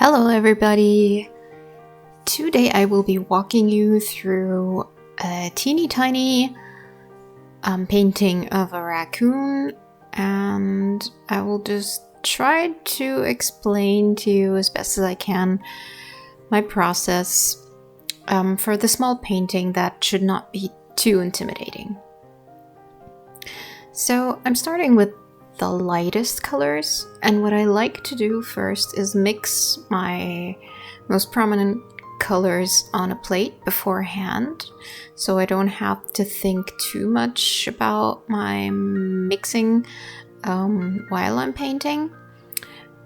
Hello everybody! Today I will be walking you through a teeny tiny painting of a raccoon, and I will just try to explain to you as best as I can my process for the small painting that should not be too intimidating. So I'm starting with the lightest colors, and what I like to do first is mix my most prominent colors on a plate beforehand, so I don't have to think too much about my mixing while I'm painting.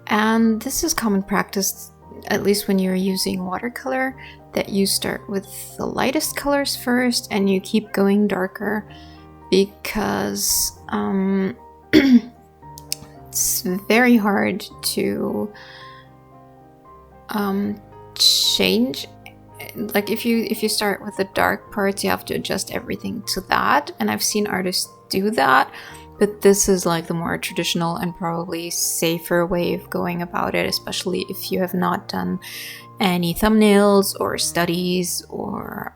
And this is common practice, at least when you're using watercolor, that you start with the lightest colors first and you keep going darker, because it's very hard to change. Like if you start with the dark parts, you have to adjust everything to that, and I've seen artists do that, but this is like the more traditional and probably safer way of going about it, especially if you have not done any thumbnails or studies or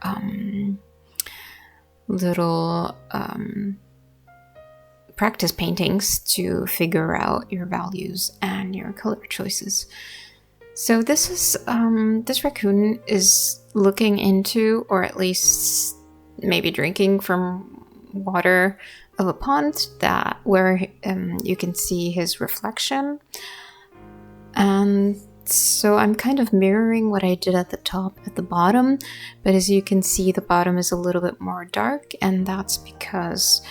little practice paintings to figure out your values and your color choices. So this is this raccoon is looking into, or at least maybe drinking from, water of a pond that where you can see his reflection. And so I'm kind of mirroring what I did at the top at the bottom, but as you can see, the bottom is a little bit more dark, and that's because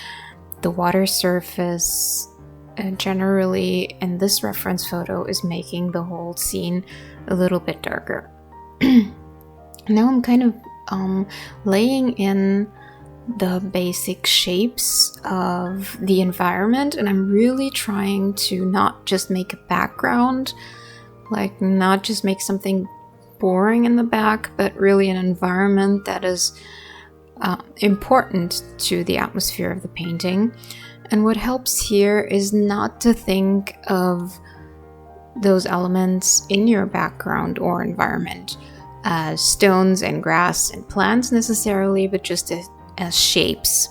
the water surface generally in this reference photo is making the whole scene a little bit darker. Now I'm kind of laying in the basic shapes of the environment, and I'm really trying to not just make a background, like not just make something boring in the back, but really an environment that is important to the atmosphere of the painting. And what helps here is not to think of those elements in your background or environment as stones and grass and plants necessarily, but just as shapes.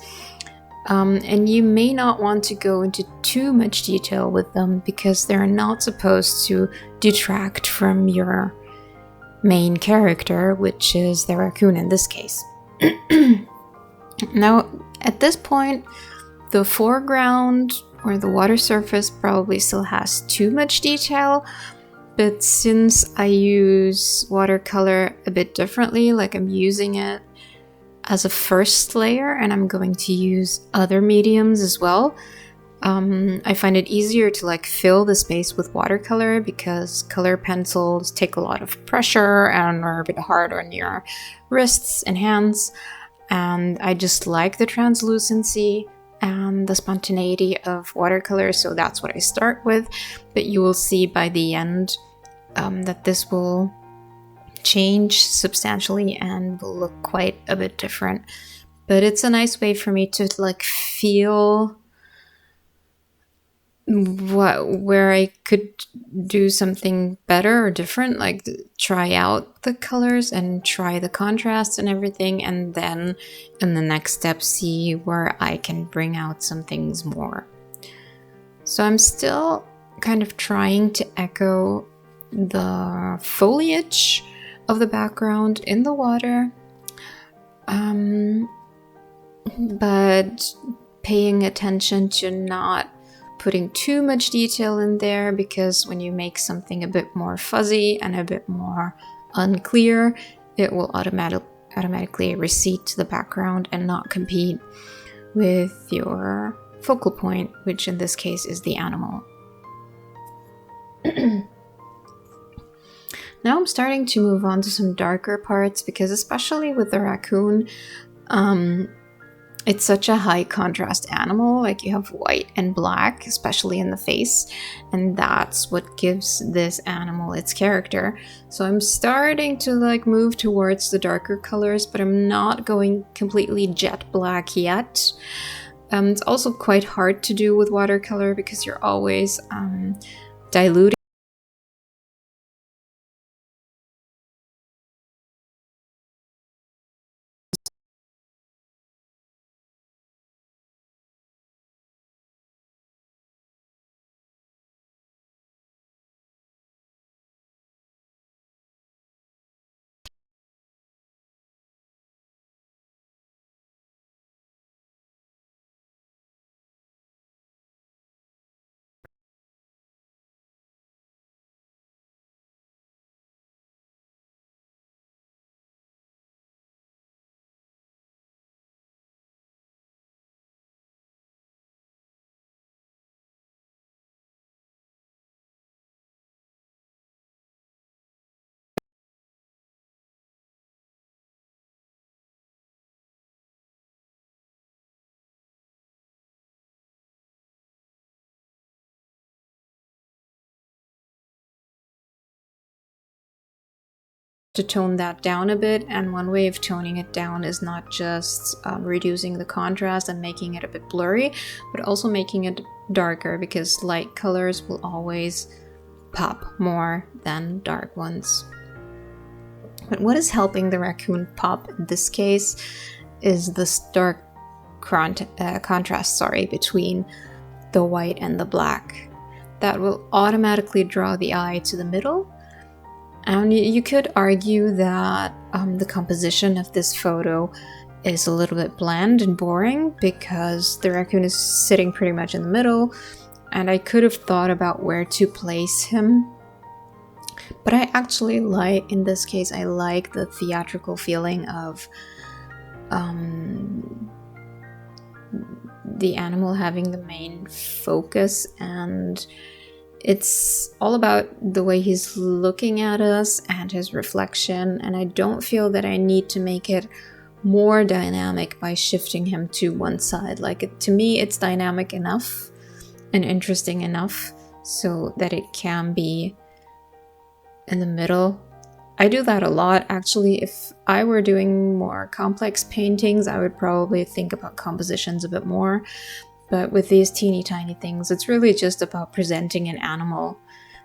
And you may not want to go into too much detail with them, because they're not supposed to detract from your main character, which is the raccoon in this case. Now, at this point, the foreground or the water surface probably still has too much detail, but since I use watercolor a bit differently, like I'm using it as a first layer and I'm going to use other mediums as well, I find it easier to like fill the space with watercolor, because color pencils take a lot of pressure and are a bit hard on your wrists and hands. And I just like the translucency and the spontaneity of watercolor, so that's what I start with. But you will see by the end that this will change substantially and will look quite a bit different. But it's a nice way for me to like feel where I could do something better or different, like try out the colors and try the contrast and everything, and then in the next step see where I can bring out some things more. So I'm still kind of trying to echo the foliage of the background in the water, but paying attention to not putting too much detail in there, because when you make something a bit more fuzzy and a bit more unclear, it will automatically recede to the background and not compete with your focal point, which in this case is the animal. Now I'm starting to move on to some darker parts, because especially with the raccoon, it's such a high contrast animal. Like you have white and black, especially in the face, and that's what gives this animal its character. So I'm starting to like move towards the darker colors, but I'm not going completely jet black yet. It's also quite hard to do with watercolor, because you're always diluting to tone that down a bit, and one way of toning it down is not just reducing the contrast and making it a bit blurry, but also making it darker, because light colors will always pop more than dark ones. But what is helping the raccoon pop in this case is the stark contrast between the white and the black. That will automatically draw the eye to the middle. And you could argue that the composition of this photo is a little bit bland and boring because the raccoon is sitting pretty much in the middle, and I could have thought about where to place him. But I actually like, in this case, I like the theatrical feeling of the animal having the main focus, and it's all about the way he's looking at us and his reflection, and I don't feel that I need to make it more dynamic by shifting him to one side. Like, to me, it's dynamic enough and interesting enough so that it can be in the middle. I do that a lot, actually. If I were doing more complex paintings, I would probably think about compositions a bit more. But with these teeny tiny things, it's really just about presenting an animal,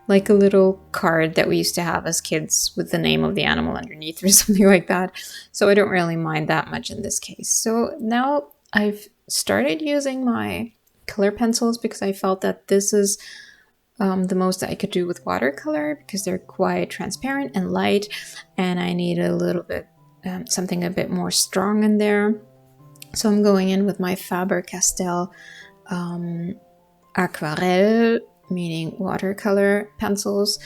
like a little card that we used to have as kids with the name of the animal underneath or something like that. So I don't really mind that much in this case. So now I've started using my color pencils because I felt that this is the most I could do with watercolor, because they're quite transparent and light, and I need a little bit something a bit more strong in there. So I'm going in with my Faber-Castell Aquarelle, meaning watercolor pencils.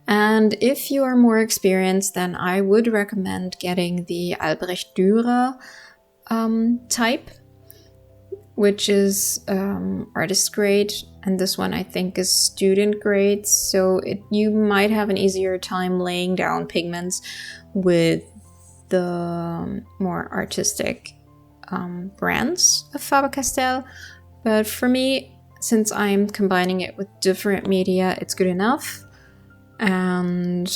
And if you are more experienced, then I would recommend getting the Albrecht Dürer type, which is artist grade, and this one I think is student grade. So you might have an easier time laying down pigments with the more artistic brands of Faber-Castell. But for me, since I'm combining it with different media, it's good enough. And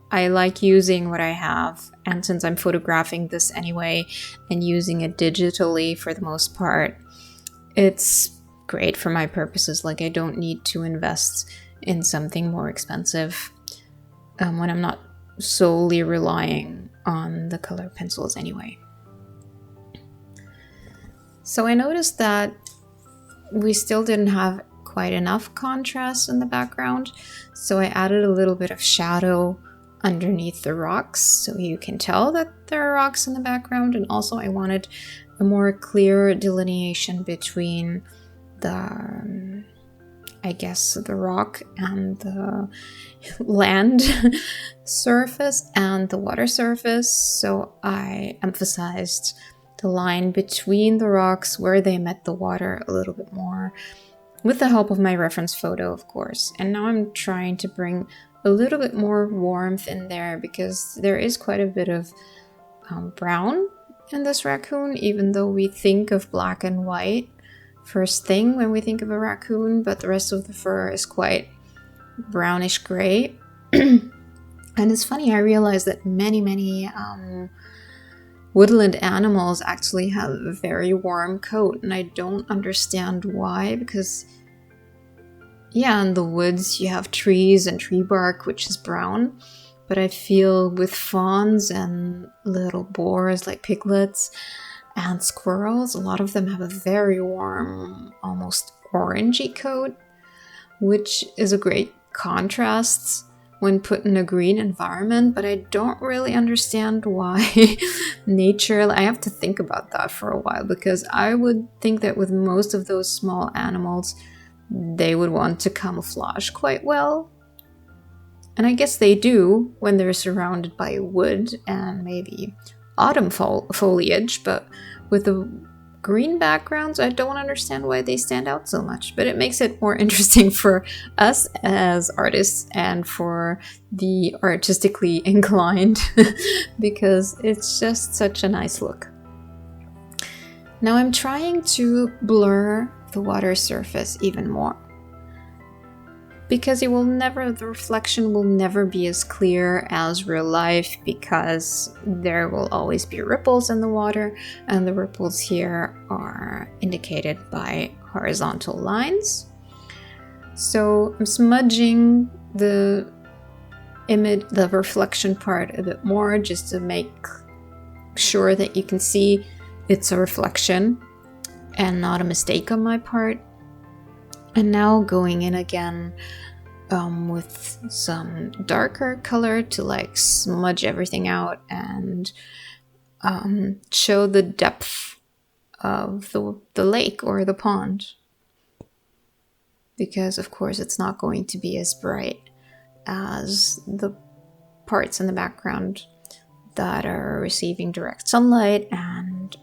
I like using what I have. And since I'm photographing this anyway and using it digitally for the most part, it's great for my purposes. Like, I don't need to invest in something more expensive when I'm not solely relying on the color pencils anyway. So I noticed that we still didn't have quite enough contrast in the background, so I added a little bit of shadow underneath the rocks so you can tell that there are rocks in the background, and also I wanted a more clear delineation between the the rock and the land surface and the water surface. So I emphasized the line between the rocks where they met the water a little bit more, with the help of my reference photo, of course. And now I'm trying to bring a little bit more warmth in there, because there is quite a bit of brown in this raccoon, even though we think of black and white first thing when we think of a raccoon, but the rest of the fur is quite brownish gray. And it's funny, I realized that many woodland animals actually have a very warm coat, and I don't understand why, because in the woods you have trees and tree bark which is brown, but I feel with fawns and little boars like piglets and squirrels, a lot of them have a very warm, almost orangey coat, which is a great contrast when put in a green environment. But I don't really understand why nature, I have to think about that for a while, because I would think that with most of those small animals, they would want to camouflage quite well. And I guess they do when they're surrounded by wood and maybe autumn foliage, but with the green backgrounds, I don't understand why they stand out so much. But it makes it more interesting for us as artists and for the artistically inclined, because it's just such a nice look. Now I'm trying to blur the water surface even more. because the reflection will never be as clear as real life, because there will always be ripples in the water, and the ripples here are indicated by horizontal lines. So I'm smudging the reflection part a bit more, just to make sure that you can see it's a reflection and not a mistake on my part. And now going in again with some darker color to like smudge everything out and show the depth of the lake or the pond. Because of course it's not going to be as bright as the parts in the background that are receiving direct sunlight and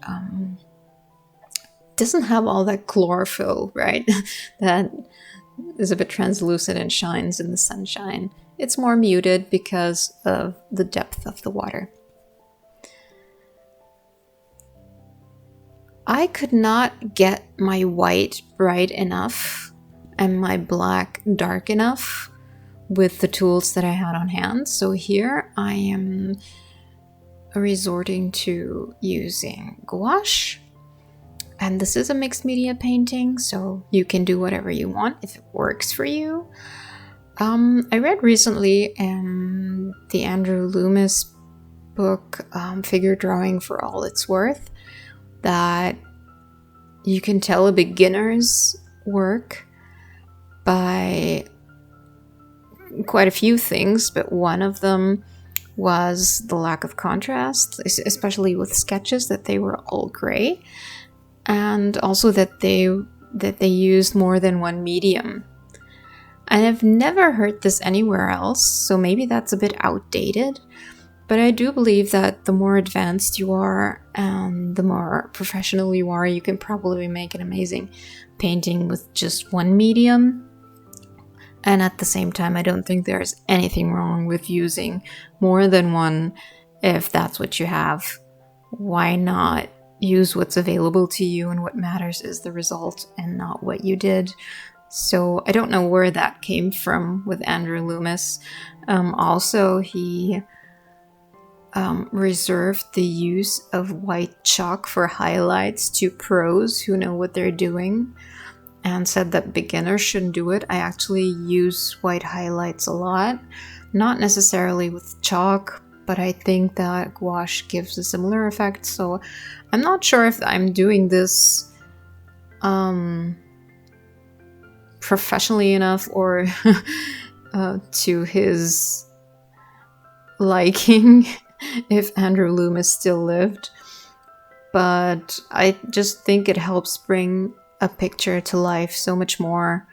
doesn't have all that chlorophyll, right? That is a bit translucent and shines in the sunshine. It's more muted because of the depth of the water. I could not get my white bright enough and my black dark enough with the tools that I had on hand. So here I am resorting to using gouache. And this is a mixed media painting, so you can do whatever you want if it works for you. I read recently in the Andrew Loomis book, Figure Drawing for All It's Worth, that you can tell a beginner's work by quite a few things, but one of them was the lack of contrast, especially with sketches, that they were all gray, and also that they used more than one medium. And I've never heard this anywhere else, so maybe that's a bit outdated, but I do believe that the more advanced you are and the more professional you are, you can probably make an amazing painting with just one medium. And at the same time, I don't think there's anything wrong with using more than one if that's what you have. Why not use what's available to you, and what matters is the result and not what you did. So I don't know where that came from with Andrew Loomis. Also, he reserved the use of white chalk for highlights to pros who know what they're doing, and said that beginners shouldn't do it. I actually use white highlights a lot, not necessarily with chalk, but I think that gouache gives a similar effect. So I'm not sure if I'm doing this professionally enough or to his liking if Andrew Loomis still lived. But I just think it helps bring a picture to life so much more,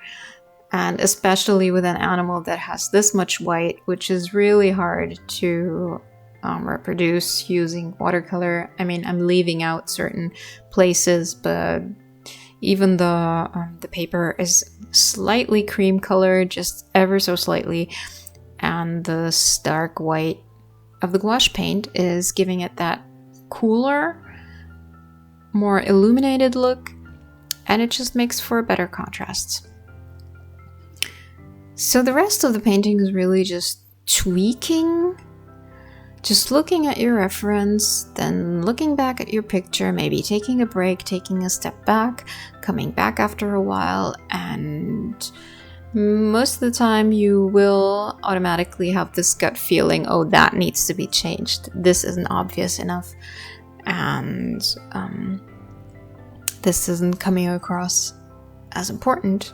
and especially with an animal that has this much white, which is really hard to reproduce using watercolor. I mean, I'm leaving out certain places, but even the paper is slightly cream colored, just ever so slightly, and the stark white of the gouache paint is giving it that cooler, more illuminated look, and it just makes for better contrasts. So the rest of the painting is really just tweaking, just looking at your reference, then looking back at your picture, maybe taking a break, taking a step back, coming back after a while, and most of the time you will automatically have this gut feeling, oh, that needs to be changed. This isn't obvious enough, and this isn't coming across as important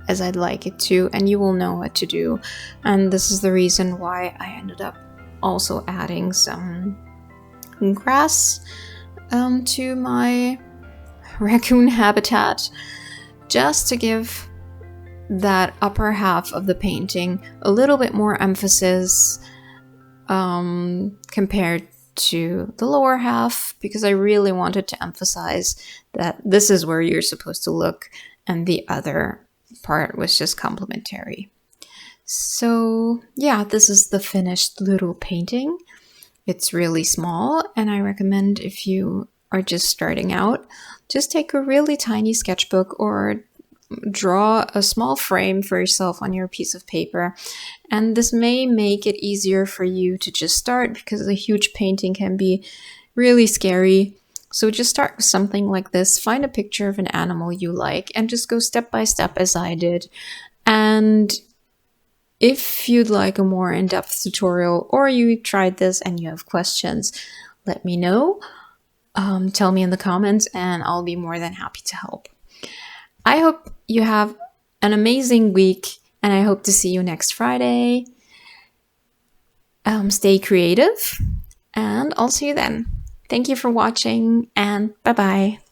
as I'd like it to, and you will know what to do. And this is the reason why I ended up also adding some grass to my raccoon habitat, just to give that upper half of the painting a little bit more emphasis compared to the lower half, because I really wanted to emphasize that this is where you're supposed to look and the other part was just complementary. So yeah, this is the finished little painting. It's really small, and I recommend, if you are just starting out, just take a really tiny sketchbook or draw a small frame for yourself on your piece of paper. And this may make it easier for you to just start, because a huge painting can be really scary. So just start with something like this. Find a picture of an animal you like and just go step by step as I did. And if you'd like a more in-depth tutorial, or you tried this and you have questions, let me know. Tell me in the comments and I'll be more than happy to help. I hope you have an amazing week, and I hope to see you next Friday. Stay creative, and I'll see you then. Thank you for watching, and bye-bye.